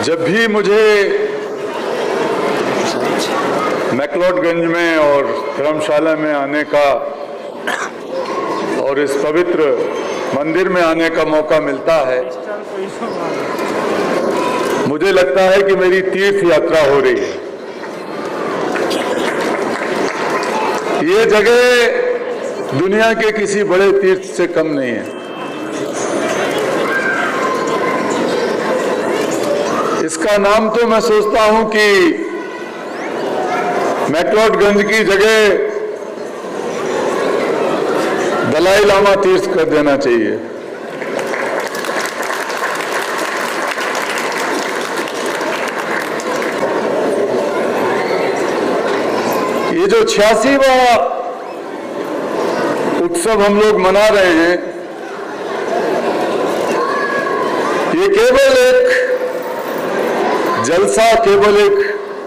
जब भी मुझे मैक्लोडगंज में और धर्मशाला में आने का और इस पवित्र मंदिर में आने का मौका मिलता है, मुझे लगता है कि मेरी तीर्थ यात्रा हो रही है। ये जगह दुनिया के किसी बड़े तीर्थ से कम नहीं है। इसका नाम तो मैं सोचता हूं कि मैक्लोडगंज की जगह दलाई लामा तीर्थ कर देना चाहिए। ये जो 86वां उत्सव हम लोग मना रहे हैं, ये केवल एक जलसा, केवल एक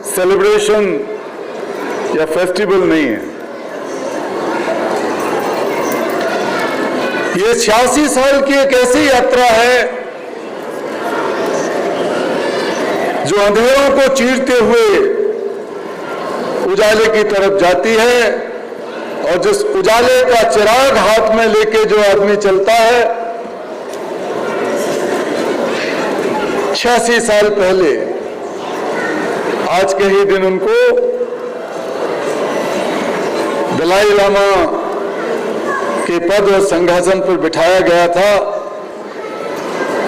सेलिब्रेशन या फेस्टिवल नहीं है। ये 86 साल की एक ऐसी यात्रा है जो अंधेरों को चीरते हुए उजाले की तरफ जाती है, और जिस उजाले का चिराग हाथ में लेके जो आदमी चलता है, 86 साल पहले आज के ही दिन उनको दलाई लामा के पद और सिंहासन पर बिठाया गया था,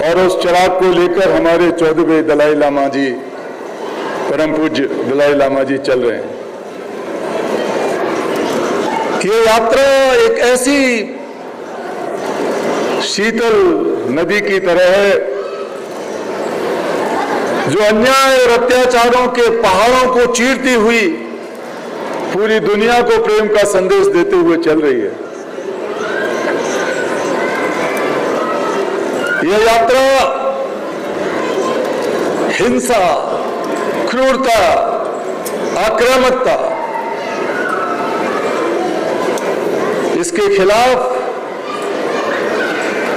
और उस चिराग को लेकर हमारे 14वें दलाई लामा जी, परम पूज्य दलाई लामा जी चल रहे हैं। ये यात्रा एक ऐसी शीतल नदी की तरह है जो अन्याय और अत्याचारों के पहाड़ों को चीरती हुई पूरी दुनिया को प्रेम का संदेश देते हुए चल रही है। यह यात्रा हिंसा, क्रूरता, आक्रामकता, इसके खिलाफ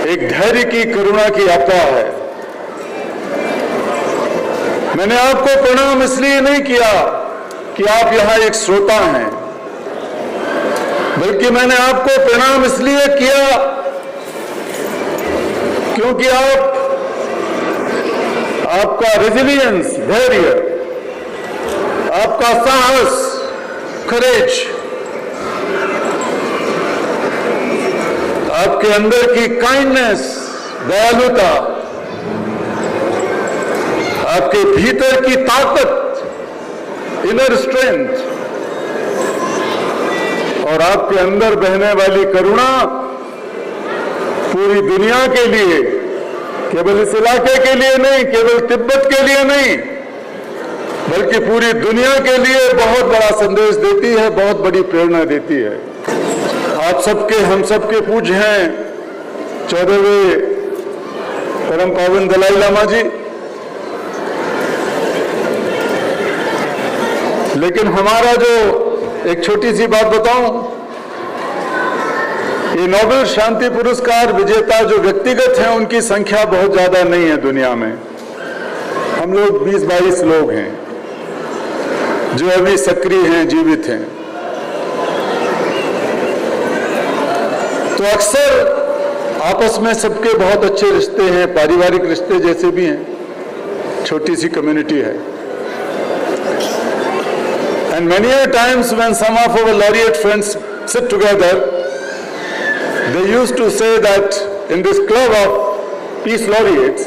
एक धैर्य की, करुणा की यात्रा है। मैंने आपको प्रणाम इसलिए नहीं किया कि आप यहां एक श्रोता हैं, बल्कि मैंने आपको प्रणाम इसलिए किया क्योंकि आपका रेजिलियंस, धैर्य, आपका साहस, करेज, आपके अंदर की काइंडनेस, दयालुता, आपके भीतर की ताकत, इनर स्ट्रेंथ, और आपके अंदर बहने वाली करुणा पूरी दुनिया के लिए, केवल इस इलाके के लिए नहीं, केवल तिब्बत के लिए नहीं, बल्कि पूरी दुनिया के लिए बहुत बड़ा संदेश देती है, बहुत बड़ी प्रेरणा देती है। आप सबके, हम सबके पूज्य हैं 14वें परम पावन दलाई लामा जी। लेकिन हमारा जो, एक छोटी सी बात बताऊं, ये नोबेल शांति पुरस्कार विजेता जो व्यक्तिगत हैं, उनकी संख्या बहुत ज्यादा नहीं है दुनिया में। हम लोग 20-22 लोग हैं जो अभी सक्रिय हैं, जीवित हैं। तो अक्सर आपस में सबके बहुत अच्छे रिश्ते हैं, पारिवारिक रिश्ते जैसे भी हैं, छोटी सी कम्युनिटी है। And many a times when some of our laureate friends sit together, they used to say that in this club of peace laureates,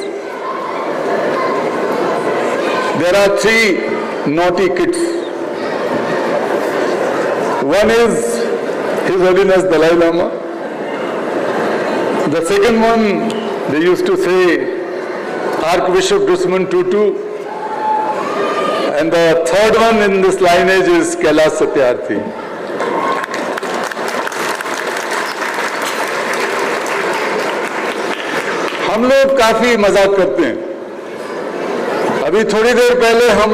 there are 3 naughty kids. One is His Holiness Dalai Lama. The second one, they used to say Archbishop Desmond Tutu. And the third one in this lineage is Kailash Satyarthi. हम लोग काफी मजाक करते हैं। अभी थोड़ी देर पहले हम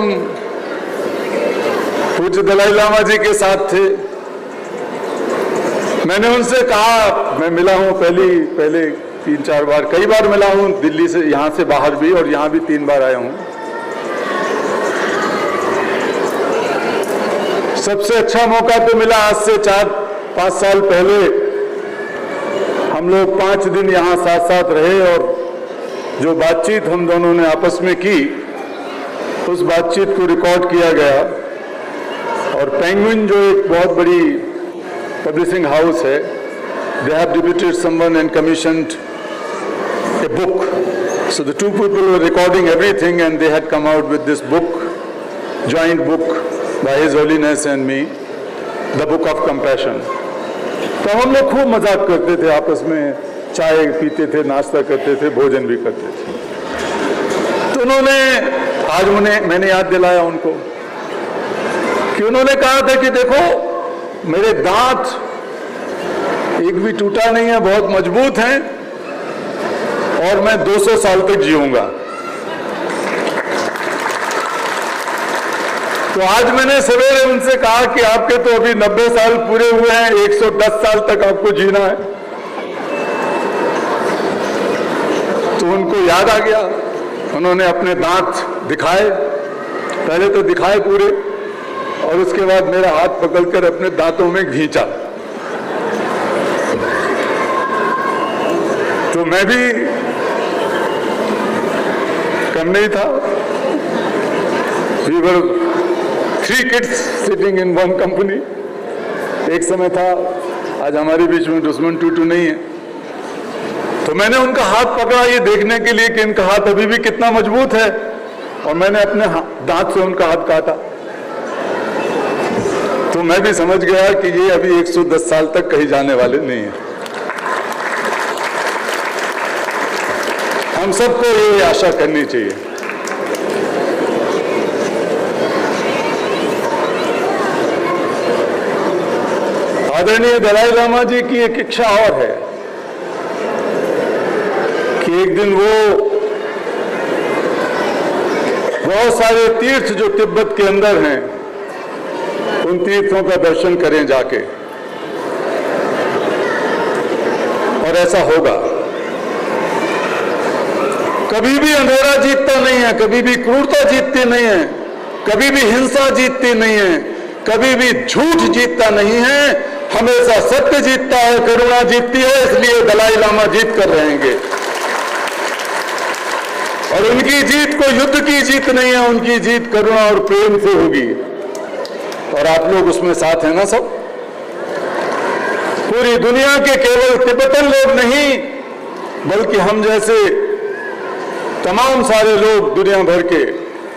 पूज्य दलाई लामा जी के साथ थे। मैंने उनसे कहा, मैं मिला हूं पहले 3-4 बार, कई बार मिला हूं, दिल्ली से, यहां से बाहर भी, और यहां भी 3 बार आया हूं। सबसे अच्छा मौका तो मिला आज से 4-5 साल पहले हम लोग 5 दिन यहाँ साथ साथ रहे और जो बातचीत हम दोनों ने आपस में की उस बातचीत को रिकॉर्ड किया गया और पेंगुइन जो एक बहुत बड़ी पब्लिशिंग हाउस है, they have deputed someone and commissioned a book. So the two people were recording everything and they had come out with this book, joint book by His Holiness and me, the Book of Compassion. तो हम लोग खूब मजाक करते थे आपस में, चाय पीते थे, नाश्ता करते थे, भोजन भी करते थे। तो उन्होंने आज मैंने याद दिलाया उनको कि उन्होंने कहा था कि देखो मेरे दांत एक भी टूटा नहीं है, बहुत मजबूत हैं और मैं 200 साल तक जीऊंगा। तो आज मैंने सवेरे उनसे कहा कि आपके तो अभी 90 साल पूरे हुए हैं, 110 साल तक आपको जीना है। तो उनको याद आ गया, उन्होंने अपने दांत दिखाए, पहले तो दिखाए पूरे और उसके बाद मेरा हाथ पकड़कर अपने दांतों में खींचा। तो मैं भी कम नहीं था। We were 3 kids sitting in one company. एक समय था, आज हमारे बीच में दुश्मन टूटू नहीं है। तो मैंने उनका हाथ पकड़ा ये देखने के लिए कि इनका हाथ अभी भी कितना मजबूत है और मैंने अपने दांत से उनका हाथ काटा। तो मैं भी समझ गया कि ये अभी 110 साल तक कहीं जाने वाले नहीं है। हम सबको ये आशा करनी चाहिए। आदरणीय दलाई लामा जी की एक इच्छा और है कि एक दिन वो बहुत सारे तीर्थ जो तिब्बत के अंदर हैं उन तीर्थों का दर्शन करें जाके, और ऐसा होगा। कभी भी अंधेरा जीतता नहीं है, कभी भी क्रूरता जीतती नहीं है, कभी भी हिंसा जीतती नहीं है, कभी भी झूठ जीतता नहीं है, हमेशा सत्य जीतता है, करुणा जीतती है। इसलिए दलाई लामा जीत कर रहेंगे और उनकी जीत को युद्ध की जीत नहीं है, उनकी जीत करुणा और प्रेम से होगी और आप लोग उसमें साथ हैं ना सब। पूरी दुनिया के केवल तिब्बतन लोग नहीं बल्कि हम जैसे तमाम सारे लोग, दुनिया भर के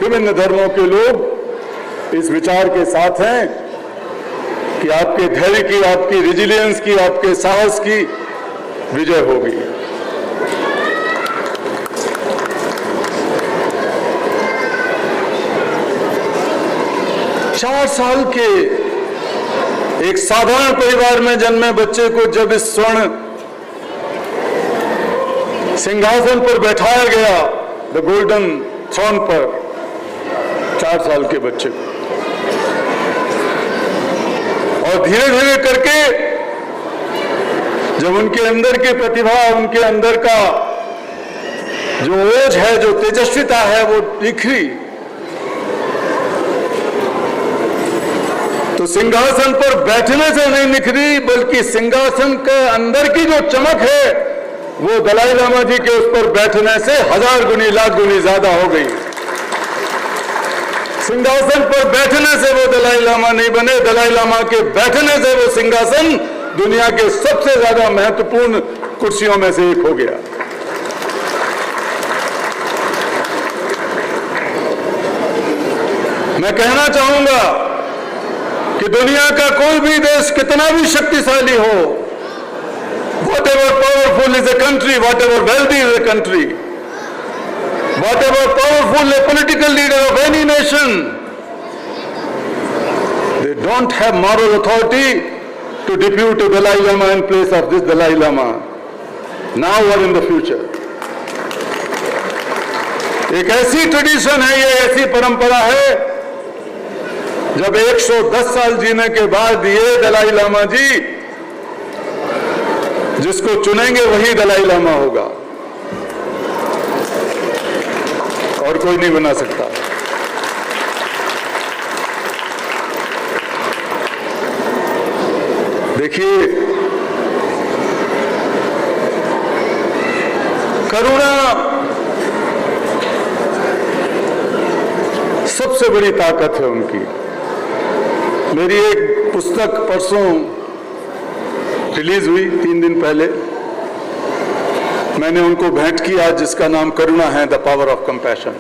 विभिन्न धर्मों के लोग इस विचार के साथ हैं कि आपके धैर्य की, आपकी रेजिलियंस की, आपके साहस की विजय होगी। चार साल के एक साधारण परिवार में जन्मे बच्चे को जब इस स्वर्ण सिंहासन पर बैठाया गया, द गोल्डन थ्रोन पर, 4 साल के बच्चे को, और धीरे धीरे करके जब उनके अंदर की प्रतिभा, उनके अंदर का जो ओज है, जो तेजस्विता है वो निखरी, तो सिंहासन पर बैठने से नहीं निखरी बल्कि सिंहासन के अंदर की जो चमक है वो दलाई लामा जी के उस पर बैठने से 1000 गुनी, लाख गुनी ज्यादा हो गई। सिंहासन पर बैठने से वो दलाई लामा नहीं बने, दलाई लामा के बैठने से वो सिंहासन दुनिया के सबसे ज्यादा महत्वपूर्ण कुर्सियों में से एक हो गया। मैं कहना चाहूंगा कि दुनिया का कोई भी देश कितना भी शक्तिशाली हो, whatever powerful is a country, whatever wealthy is a country, whatever powerful a political leader of any nation, they don't have moral authority to depute a Dalai Lama in place of this Dalai Lama, now or in the future. एक ऐसी tradition है, ये ऐसी परंपरा है, जब 110 साल जीने के बाद ये दलाई लामा जी जिसको चुनेंगे वही दलाई लामा होगा और कोई नहीं बना सकता। देखिए, करुणा सबसे बड़ी ताकत है उनकी। मेरी एक पुस्तक परसों रिलीज हुई, 3 दिन पहले मैंने उनको भेंट किया, जिसका नाम करुणा है, द पावर ऑफ कंपैशन।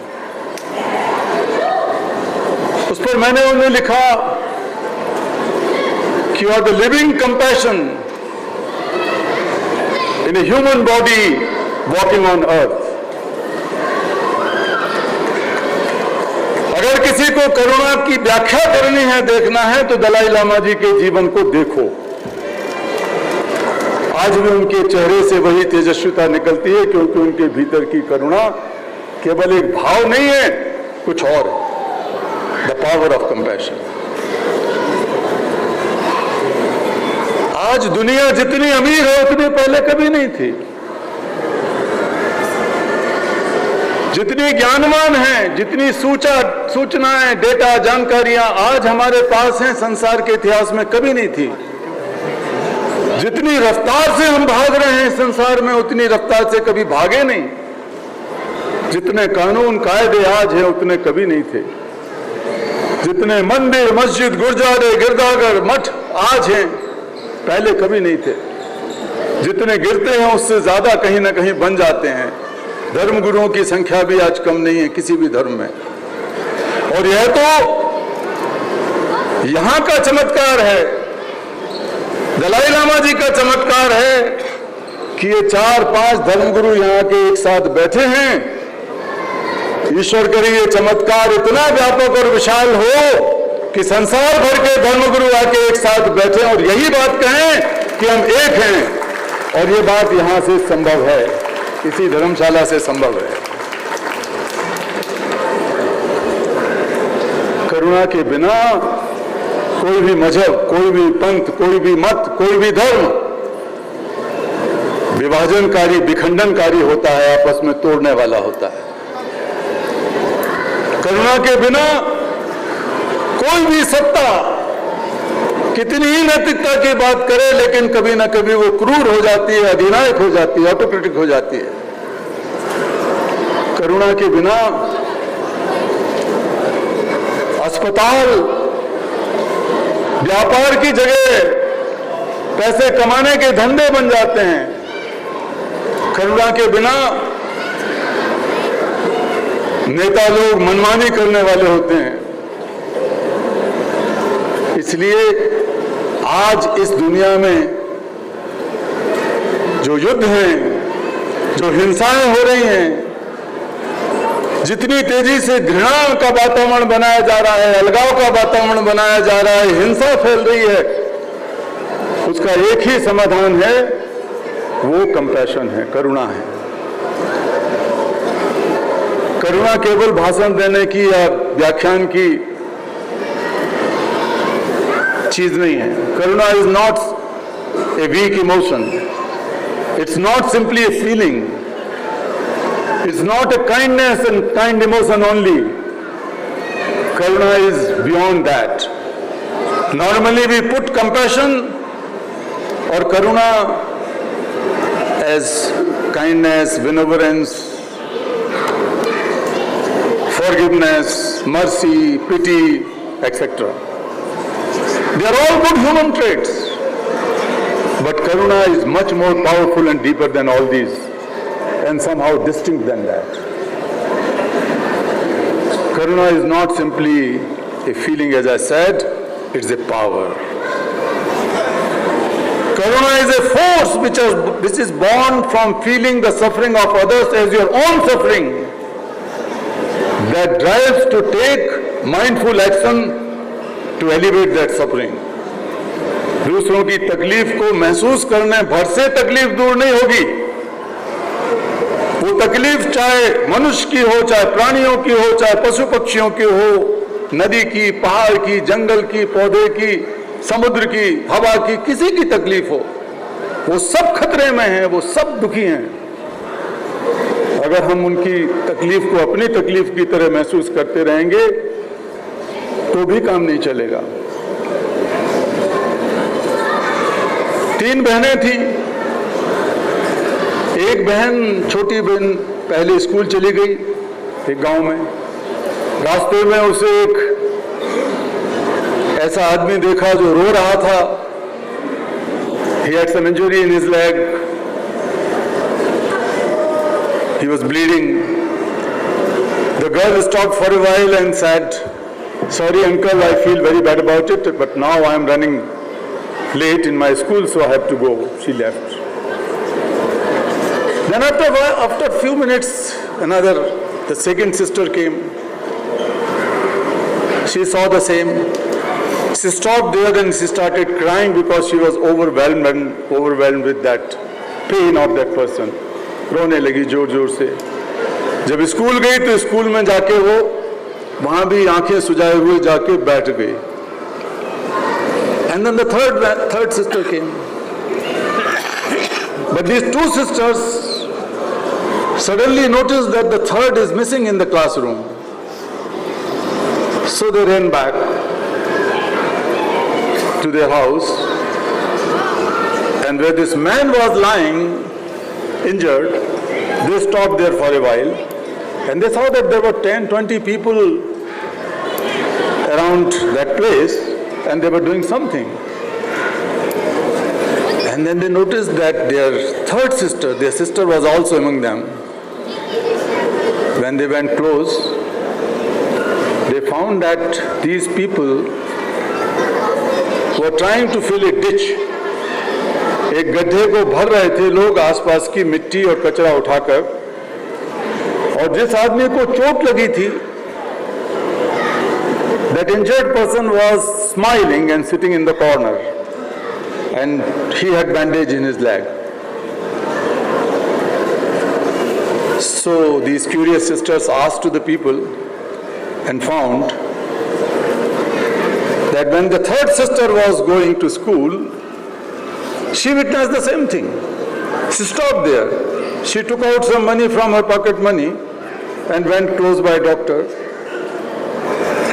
उस पर मैंने उन्हें लिखा कि you are the living compassion in a human body walking on earth. अगर किसी को करुणा की व्याख्या करनी है, देखना है, तो दलाई लामा जी के जीवन को देखो। आज भी उनके चेहरे से वही तेजस्विता निकलती है, क्योंकि उनके भीतर की करुणा केवल एक भाव नहीं है, कुछ और, द पावर ऑफ कंपैशन। आज दुनिया जितनी अमीर है उतनी पहले कभी नहीं थी, जितनी ज्ञानवान है, जितनी सूचनाएं, डेटा, जानकारियां आज हमारे पास हैं, संसार के इतिहास में कभी नहीं थी। जितनी रफ्तार से हम भाग रहे हैं संसार में, उतनी रफ्तार से कभी भागे नहीं। जितने कानून कायदे आज हैं उतने कभी नहीं थे। जितने मंदिर, मस्जिद, गुरुद्वारे, गिरजाघर, मठ आज हैं, पहले कभी नहीं थे। जितने गिरते हैं उससे ज्यादा कहीं ना कहीं बन जाते हैं। धर्म गुरुओं की संख्या भी आज कम नहीं है किसी भी धर्म में। और यह तो यहां का चमत्कार है, दलाई लामा जी का चमत्कार है कि ये 4-5 धर्मगुरु यहाँ के एक साथ बैठे हैं। ईश्वर करे ये चमत्कार इतना व्यापक और विशाल हो कि संसार भर के धर्मगुरु आके एक साथ बैठे और यही बात कहें कि हम एक हैं। और ये बात यहां से संभव है, इसी धर्मशाला से संभव है। करुणा के बिना कोई भी मजहब, कोई भी पंथ, कोई भी मत, कोई भी धर्म विभाजनकारी, विखंडनकारी होता है, आपस में तोड़ने वाला होता है। करुणा के बिना कोई भी सत्ता कितनी ही नैतिकता की बात करे, लेकिन कभी ना कभी वो क्रूर हो जाती है, अधिनायक हो जाती है, ऑटोक्रेटिक हो जाती है। करुणा के बिना अस्पताल व्यापार की जगह पैसे कमाने के धंधे बन जाते हैं। करुणा के बिना नेता लोग मनमानी करने वाले होते हैं। इसलिए आज इस दुनिया में जो युद्ध हैं, जो हिंसाएं हो रही हैं, जितनी तेजी से घृणा का वातावरण बनाया जा रहा है, अलगाव का वातावरण बनाया जा रहा है, हिंसा फैल रही है, उसका एक ही समाधान है, वो कंपैशन है, करुणा है। करुणा केवल भाषण देने की या व्याख्यान की चीज नहीं है। Karuna is not a weak emotion, it's not simply a feeling, it's not a kindness and kind emotion only. Karuna is beyond that. Normally we put compassion or Karuna as kindness, benevolence, forgiveness, mercy, pity, etc. They are all good human traits. But Karuna is much more powerful and deeper than all these, and somehow distinct than that. Karuna is not simply a feeling, as I said, it's a power. Karuna is a force which is born from feeling the suffering of others as your own suffering, that drives to take mindful action to alleviate that suffering. दूसरों की तकलीफ को महसूस करने भर से तकलीफ दूर नहीं होगी। वो तकलीफ चाहे मनुष्य की हो, चाहे प्राणियों की हो, चाहे पशु पक्षियों की हो, नदी की, पहाड़ की, जंगल की, पौधे की, समुद्र की, हवा की, किसी की तकलीफ हो, वो सब खतरे में हैं, वो सब दुखी हैं। अगर हम उनकी तकलीफ को अपनी तकलीफ की तरह महसूस करते रहेंगे तो भी काम नहीं चलेगा। 3 बहनें थी। एक बहन, छोटी बहन पहले स्कूल चली गई एक गांव में। रास्ते में उसे एक ऐसा आदमी देखा जो रो रहा था। He had some injury in his leg. He was bleeding. The girl stopped for a while and said, "Sorry uncle, I feel very bad about it, but now I am running late in my school, so I have to go." She left. Then after a few minutes, the second sister came. She saw the same. She stopped there and she started crying because she was overwhelmed with that pain of that person. रोने लगी जोर जोर से। जब school गई तो school में जाके वो वहां भी आंखें सुजाए हुए जाके बैठ गई। And then the third sister came. But these 2 sisters suddenly noticed that the third is missing in the classroom. So they ran back to their house, and where this man was lying injured, they stopped there for a while, and they saw that there were 10-20 people around that place, and they were doing something. And then they noticed that their sister was also among them. When they went close, they found that these people were trying to fill a ditch. एक गड्ढे को भर रहे थे लोग आसपास की मिट्टी और कचरा उठाकर। और जिस आदमी को चोट लगी थी, that injured person was smiling and sitting in the corner, and he had bandage in his leg. So these curious sisters asked to the people and found that when the third sister was going to school, she witnessed the same thing. She stopped there. She took out some money from her pocket money and went close by a doctor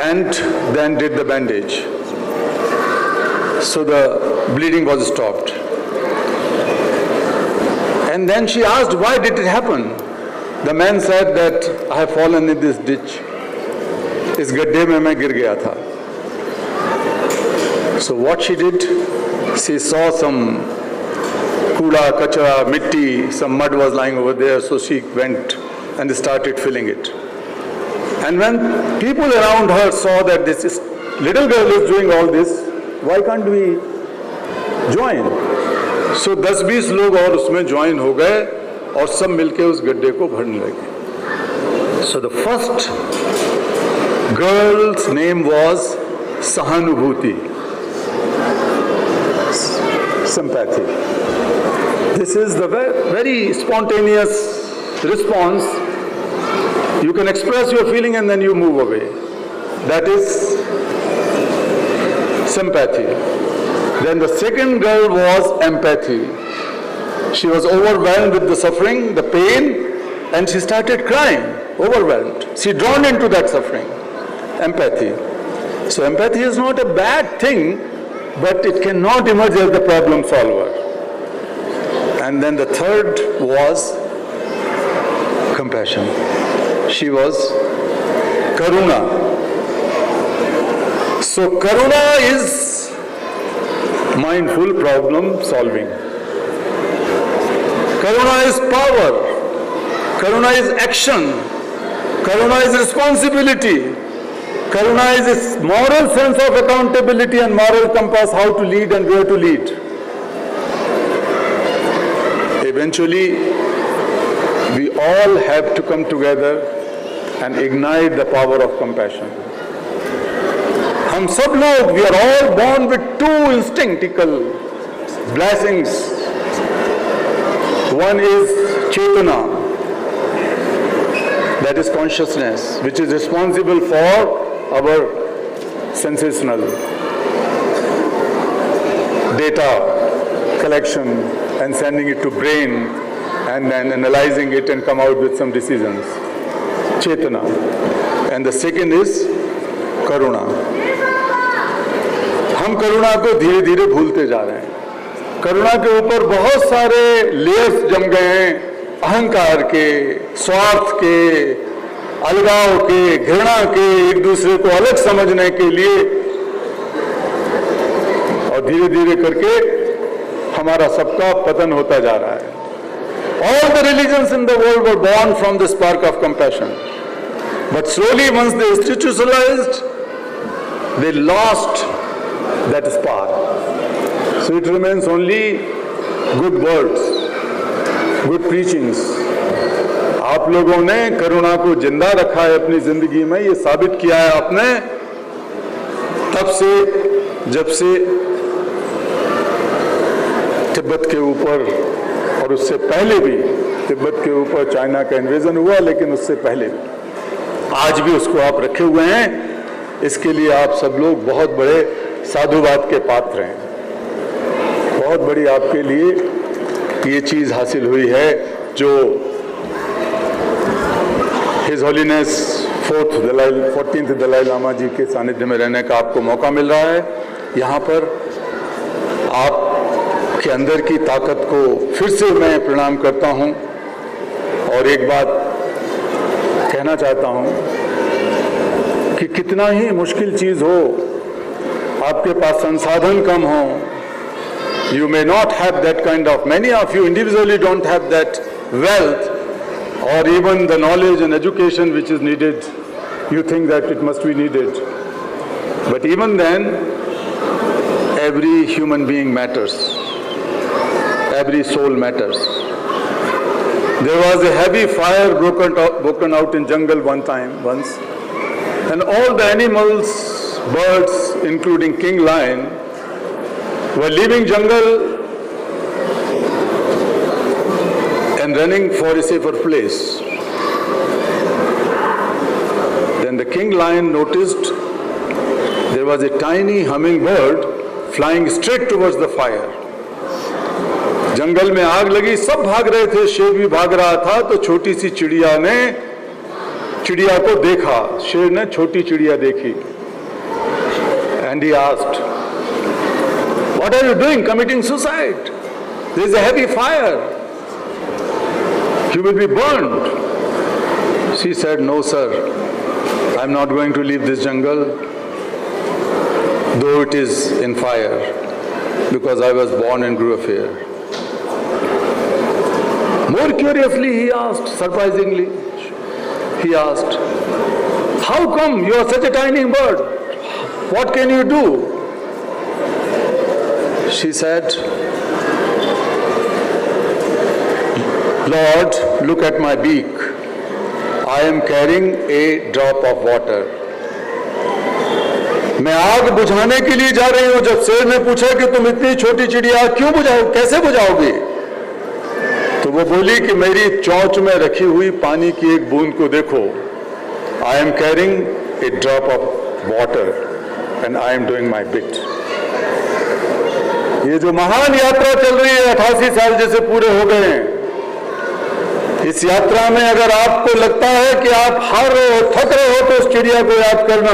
and then did the bandage. So the bleeding was stopped. And then she asked, why did it happen? The man said that I have fallen in this ditch. इस गड्ढे में मैं गिर गया था. So what she did, she saw some kooda, kachra, mitti, some mud was lying over there, so she went and started filling it. And when people around her saw that this little girl is doing all this, why can't we join? So 10-20 लोग और उसमें join हो गए और सब मिलके उस गड्ढे को भरने लगे. So the first girl's name was Sahanubhuti, sympathy. This is the very spontaneous response. You can express your feeling and then you move away. That is sympathy. Then the second girl was empathy. She was overwhelmed with the suffering, the pain, and she started crying, overwhelmed. She drawn into that suffering. Empathy. So empathy is not a bad thing, but it cannot emerge as the problem solver. And then the third was compassion. She was Karuna. So Karuna is mindful problem solving. Karuna is power. Karuna is action. Karuna is responsibility. Karuna is a moral sense of accountability and moral compass, how to lead and where to lead. Eventually, we all have to come together and ignite the power of compassion. हम सब लोग, we are all born with two instinctual blessings. One is Chetana, that is consciousness, which is responsible for our sensational data collection and sending it to brain and then analyzing it and come out with some decisions. Chetana. And the second is Karuna. हम करुणा को धीरे धीरे भूलते जा रहे हैं. करुणा के ऊपर बहुत सारे लेयर्स जम गए हैं, अहंकार के, स्वार्थ के, अलगाव के, घृणा के, एक दूसरे को अलग समझने के लिए, और धीरे धीरे करके हमारा सबका पतन होता जा रहा है। All the religions in the world were born from the spark of compassion, but slowly once they institutionalized, they lost that spark. So it remains only good words, good preachings. आप लोगों ने करुणा को जिंदा रखा है अपनी जिंदगी में, ये साबित किया है आपने तब से जब से तिब्बत के ऊपर, और उससे पहले भी तिब्बत के ऊपर चाइना का इन्वेजन हुआ, लेकिन उससे पहले भी आज भी उसको आप रखे हुए हैं। इसके लिए आप सब लोग बहुत बड़े साधुवाद के पात्र हैं। बहुत बड़ी आपके लिए ये चीज हासिल हुई है जो His Holiness 14th Dalai Lama ji के सानिध्य में रहने का आपको मौका मिल रहा है। यहाँ पर आपके अंदर की ताकत को फिर से मैं प्रणाम करता हूँ, और एक बात कहना चाहता हूँ कि कितना ही मुश्किल चीज हो, आपके पास संसाधन कम हो, you may not have that kind of, many of you individually don't have that wealth or even the knowledge and education which is needed. You think that it must be needed, but even then every human being matters, every soul matters. There was a heavy fire broken out in jungle once, and all the animals, birds including king lion, were leaving jungle and running for a safer place. Then the king lion noticed there was a tiny hummingbird flying straight towards the fire. जंगल में आग लगी, सब भाग रहे थे, शेर भी भाग रहा था, तो छोटी सी चिड़िया ने चिड़िया को देखा, शेर ने छोटी चिड़िया देखी, and he asked, "What are you doing? Committing suicide? There is a heavy fire. You will be burned." She said, "No, sir. I am not going to leave this jungle, though it is in fire, because I was born and grew up here." More curiously, he asked, surprisingly, he asked, "How come you are such a tiny bird? What can you do?" She said, "Lord, look at my beak. I am carrying a drop of water." मैं आग बुझाने के लिए जा रही हूं। जब शेर ने पूछा कि तुम इतनी छोटी चिड़िया क्यों बुझाओ, कैसे बुझाओगी, तो वो बोली कि मेरी चोंच में रखी हुई पानी की एक बूंद को देखो। I am carrying a drop of water and I am doing my bit. ये जो महान यात्रा चल रही है, 88 साल जैसे पूरे हो गए हैं, इस यात्रा में अगर आपको लगता है कि आप हार रहे हो, थक रहे हो, तो उस चिड़िया को याद करना।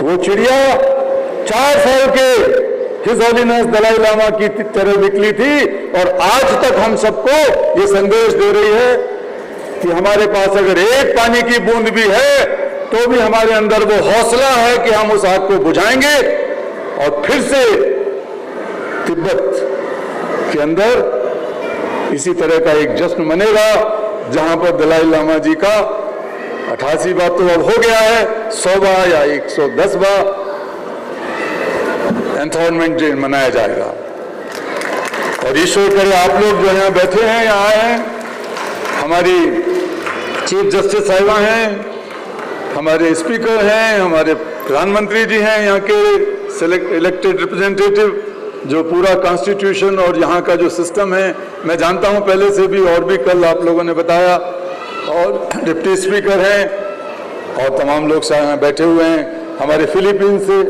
वो चिड़िया 4 साल के हिज होलीनेस दलाई लामा की तरह निकली थी, और आज तक हम सबको ये संदेश दे रही है कि हमारे पास अगर एक पानी की बूंद भी है, तो भी हमारे अंदर वो हौसला है कि हम उस आग को बुझाएंगे, और फिर से तिब्बत के अंदर इसी तरह का एक जश्न मनेगा, जहां पर दलाई लामा जी का 88वां तो अब हो गया है, 100वां या 110वां एंथोनमेंट डे मनाया जाएगा। और ईश्वर करे आप लोग जो यहाँ बैठे हैं, यहाँ आए हैं, हमारी चीफ जस्टिस साहिबा हैं, हमारे स्पीकर हैं, हमारे प्रधानमंत्री जी हैं, यहाँ के इलेक्टेड रिप्रेजेंटेटिव, जो पूरा कॉन्स्टिट्यूशन और यहाँ का जो सिस्टम है मैं जानता हूँ पहले से भी, और भी कल आप लोगों ने बताया, और डिप्टी स्पीकर हैं, और तमाम लोग यहाँ बैठे हुए हैं। हमारे फिलीपींस से,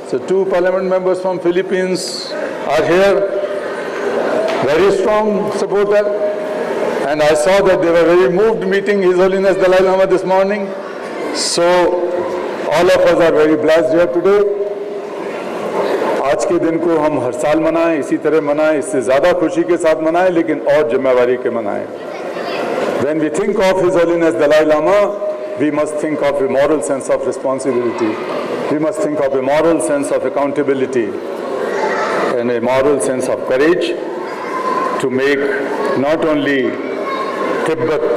so 2 parliament members from Philippines are here, very strong supporter, and I saw that they were very moved meeting His Holiness Dalai Lama this morning. So all of us are very blessed here today. आज के दिन को हम हर साल मनाएं, इसी तरह मनाएं, इससे ज़्यादा खुशी के साथ मनाएं, लेकिन और जिम्मेवारी के मनाएं। When we think of His Holiness Dalai Lama, we must think of a moral sense of responsibility. We must think of a moral sense of accountability and a moral sense of courage to make not only Tibet,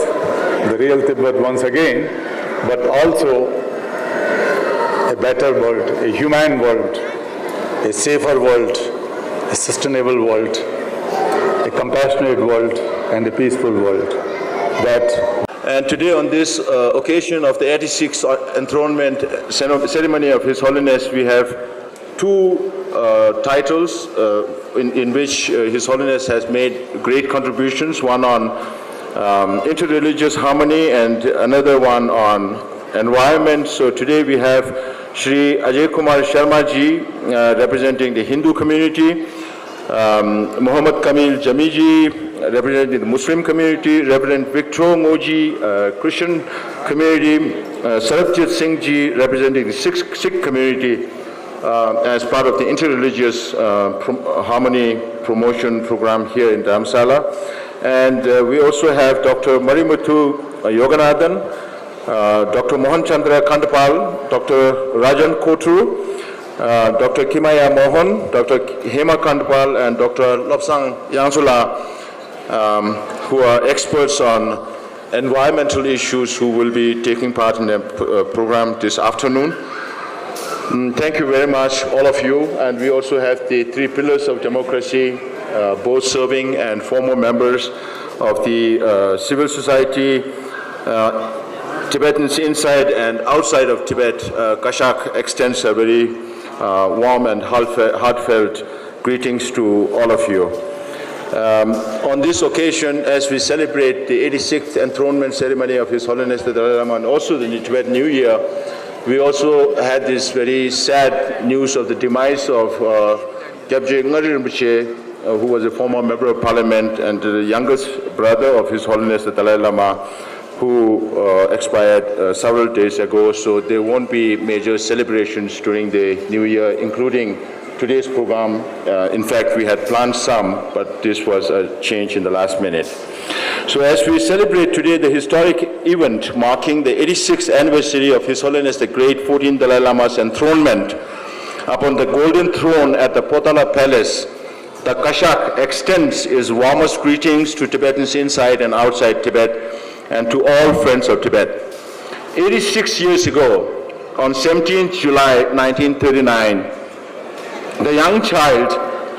the real Tibet once again, but also a better world, a humane world, a safer world, a sustainable world, a compassionate world, and a peaceful world. And today on this occasion of the 86th enthronement ceremony of His Holiness, we have two titles in which His Holiness has made great contributions, one on interreligious harmony and another one on environment. So today we have Shri Ajay Kumar Sharma ji representing the Hindu community, Muhammad Kamil Jamiji representing the Muslim community, Reverend Victor Moji, Christian community, Sarabjit Singh ji representing the Sikh community as part of the interreligious harmony promotion program here in Dharamsala. And we also have Dr. Marimuthu Yoganathan, Dr. Mohan Chandra Kandapal, Dr. Rajan Kotru, Dr. Kimaya Mohan, Dr. Hema Kandapal, and Dr. Lobsang Yangsula, who are experts on environmental issues, who will be taking part in the program this afternoon. Thank you very much, all of you. And we also have the three pillars of democracy, both serving and former members of the civil society, Tibetans inside and outside of Tibet. Kashak extends a very warm and heartfelt greetings to all of you. On this occasion, as we celebrate the 86th enthronement ceremony of His Holiness the Dalai Lama and also the Tibetan New Year, we also had this very sad news of the demise of Gyabje Ngari Rinpoche, who was a former member of parliament and the youngest brother of His Holiness the Dalai Lama, who expired several days ago. So there won't be major celebrations during the New Year, including today's program. In fact, we had planned some, but this was a change in the last minute. So as we celebrate today the historic event marking the 86th anniversary of His Holiness the Great 14th Dalai Lama's enthronement upon the golden throne at the Potala Palace, the Kashak extends its warmest greetings to Tibetans inside and outside Tibet and to all friends of Tibet. 86 years ago, on 17th July 1939, the young child,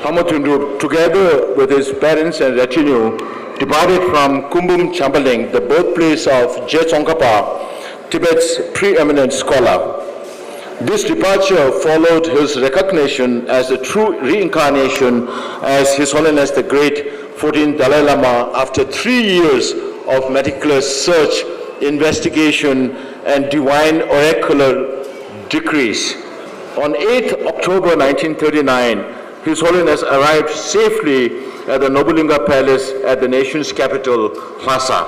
Hamatundu, together with his parents and retinue, departed from Kumbum Chambaling, the birthplace of Je Tsongkhapa, Tibet's preeminent scholar. This departure followed his recognition as a true reincarnation as His Holiness the Great 14th Dalai Lama after 3 years of meticulous search, investigation, and divine oracular decrees. On 8th October 1939, His Holiness arrived safely at the Nobulinga Palace at the nation's capital, Lhasa.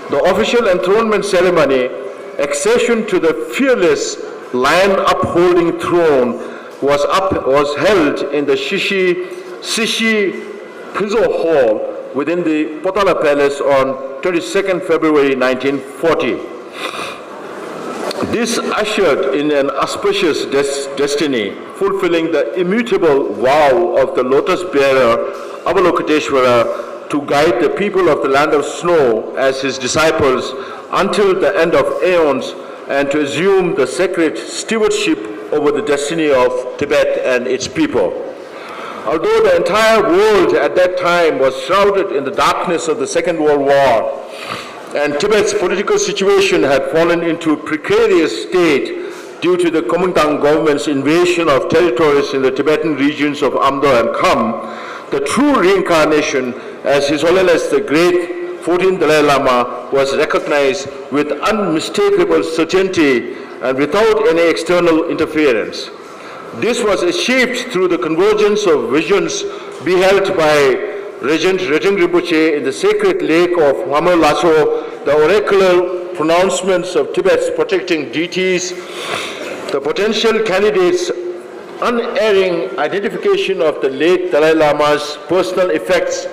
The official enthronement ceremony, accession to the fearless lion-upholding throne, was held in the Sishi Pizo Hall within the Potala Palace on 22nd February 1940. This ushered in an auspicious destiny, fulfilling the immutable vow of the lotus bearer Avalokiteshvara to guide the people of the land of snow as his disciples until the end of aeons and to assume the sacred stewardship over the destiny of Tibet and its people. Although the entire world at that time was shrouded in the darkness of the Second World War, and Tibet's political situation had fallen into a precarious state due to the Kuomintang government's invasion of territories in the Tibetan regions of Amdo and Kham, the true reincarnation as His Holiness the Great 14th Dalai Lama was recognized with unmistakable certainty and without any external interference. This was achieved through the convergence of visions beheld by Regent Reten Rinpoche in the sacred lake of Hamar Laso, the oracular pronouncements of Tibet's protecting deities, the potential candidates unerring identification of the late Dalai Lama's personal effects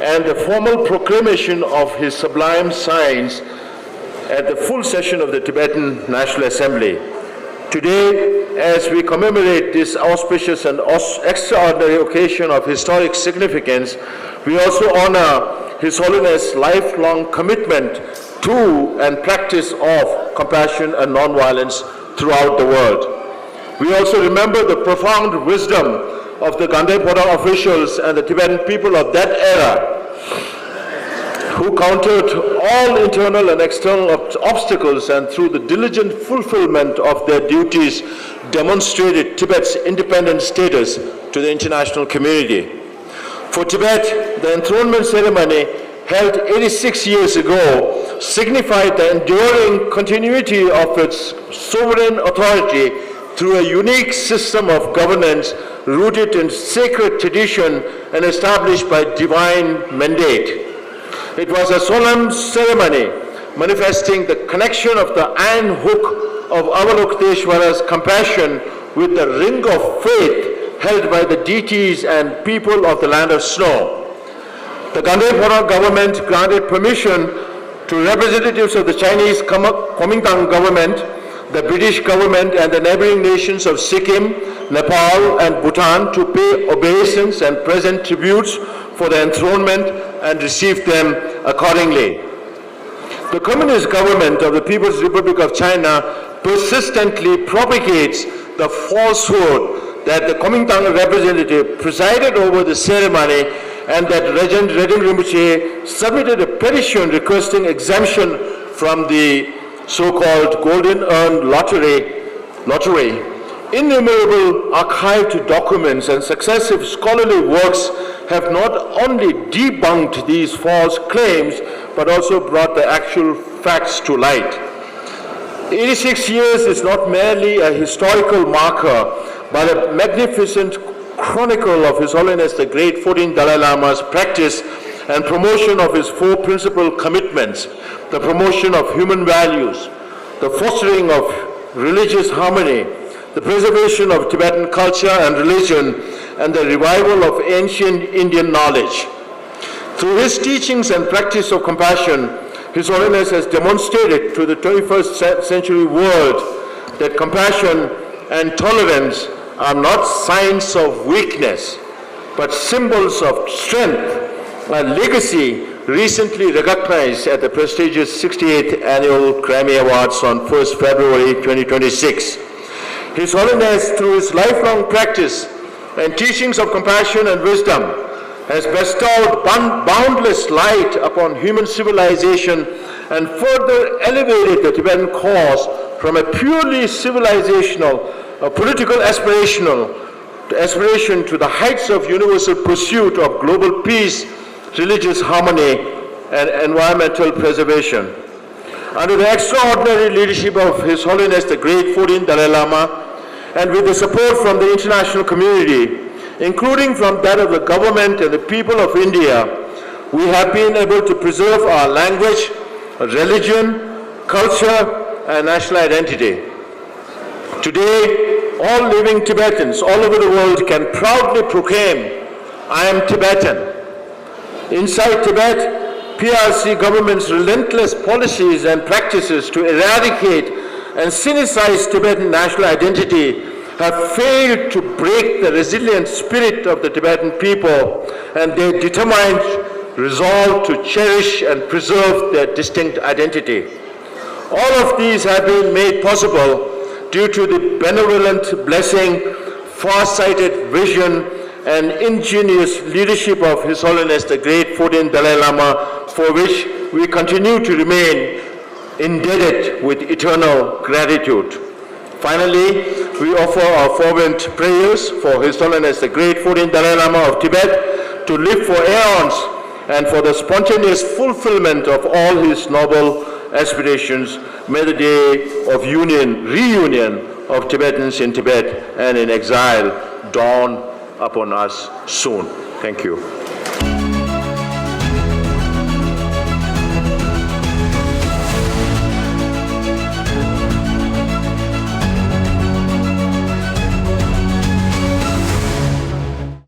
and the formal proclamation of his sublime science at the full session of the Tibetan National Assembly. Today, as we commemorate this auspicious and extraordinary occasion of historic significance, we also honor His Holiness' lifelong commitment to and practice of compassion and nonviolence throughout the world. We also remember the profound wisdom of the Gandhi Phoda officials and the Tibetan people of that era, who countered all internal and external obstacles and through the diligent fulfillment of their duties demonstrated Tibet's independent status to the international community. For Tibet, the enthronement ceremony held 86 years ago signified the enduring continuity of its sovereign authority through a unique system of governance rooted in sacred tradition and established by divine mandate. It was a solemn ceremony manifesting the connection of the iron hook of Avalokiteshvara's compassion with the ring of faith held by the deities and people of the land of snow. The Gandhi Phoda government granted permission to representatives of the Chinese Kuomintang government, the British government and the neighboring nations of Sikkim, Nepal and Bhutan to pay obeisance and present tributes for the enthronement and receive them accordingly. The Communist government of the People's Republic of China persistently propagates the falsehood that the Kuomintang representative presided over the ceremony and that Regent Reding Rinpoche submitted a petition requesting exemption from the so-called Golden Urn lottery. Innumerable archived documents and successive scholarly works have not only debunked these false claims, but also brought the actual facts to light. 86 years is not merely a historical marker, but a magnificent chronicle of His Holiness the Great 14th Dalai Lama's practice and promotion of his four principal commitments: the promotion of human values, the fostering of religious harmony, the preservation of Tibetan culture and religion, and the revival of ancient Indian knowledge. Through his teachings and practice of compassion, His Holiness has demonstrated to the 21st century world that compassion and tolerance are not signs of weakness, but symbols of strength, a legacy recently recognized at the prestigious 68th Annual Grammy Awards on 1st February 2026. His Holiness, through his lifelong practice and teachings of compassion and wisdom, has bestowed boundless light upon human civilization and further elevated the Tibetan cause from a purely civilizational, political aspiration to the heights of universal pursuit of global peace, religious harmony, and environmental preservation. Under the extraordinary leadership of His Holiness the Great 14th Dalai Lama, and with the support from the international community, including from that of the government and the people of India, we have been able to preserve our language, religion, culture, and national identity. Today, all living Tibetans all over the world can proudly proclaim, "I am Tibetan." Inside Tibet, PRC government's relentless policies and practices to eradicate and sinicize Tibetan national identity have failed to break the resilient spirit of the Tibetan people and their determined resolve to cherish and preserve their distinct identity. All of these have been made possible due to the benevolent blessing, far-sighted vision, and ingenious leadership of His Holiness the Great 14th Dalai Lama, for which we continue to remain indebted with eternal gratitude. Finally, we offer our fervent prayers for His Holiness the Great 14th Dalai Lama of Tibet to live for aeons and for the spontaneous fulfillment of all his noble aspirations. May the day of reunion of Tibetans in Tibet and in exile dawn upon us soon. Thank you.